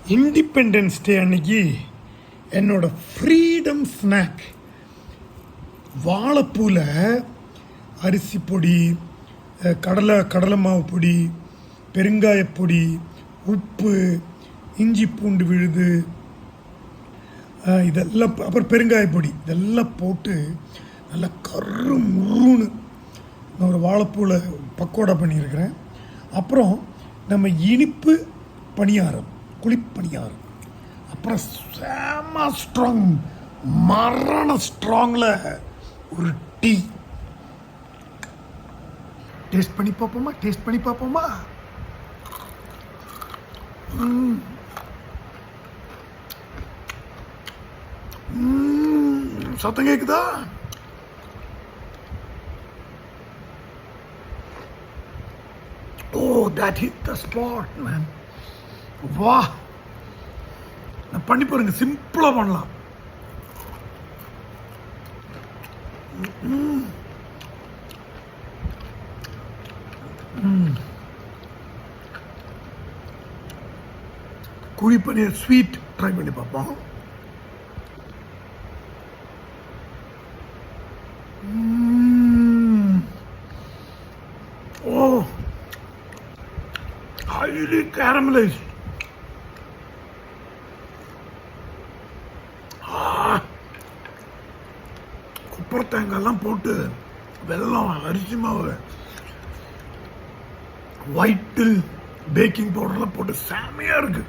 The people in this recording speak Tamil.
இண்டிபெண்டன்ஸ் டே அன்னைக்கு என்னோட ஃப்ரீடம் ஸ்நாக் வாழைப்பூவில் அரிசி பொடி, கடலை மாவு பொடி, பெருங்காயப்பொடி, உப்பு, இஞ்சி பூண்டு விழுது, இதெல்லாம் அப்புறம் பெருங்காயப்பொடி இதெல்லாம் போட்டு நல்லா கரு முருன்னு நான் ஒரு வாழைப்பூவில் பக்கோடா பண்ணியிருக்கிறேன். அப்புறம் நம்ம இனிப்பு பணியாரம், குழிப்பணியாரம், அப்புறம் செம ஸ்ட்ராங், மரண ஸ்ட்ராங்கில் ஒரு டீ. டேஸ்ட் பண்ணி பார்ப்போமா? சத்தம் கேக்குதா? Oh, that hit the spot, man. வா, நான் பண்ணி பாருங்க, சிம்பிளா பண்ணலாம். குழி பன்னீர் ஸ்வீட் ட்ரை பண்ணி பார்ப்போம். Oh, highly caramelized. குப்பரை தேங்காய்லாம் போட்டு வெல்லம், அரிசி மாவு, ஒயிட்டு, பேக்கிங் பவுடர்லாம் போட்டு செமையா இருக்கு.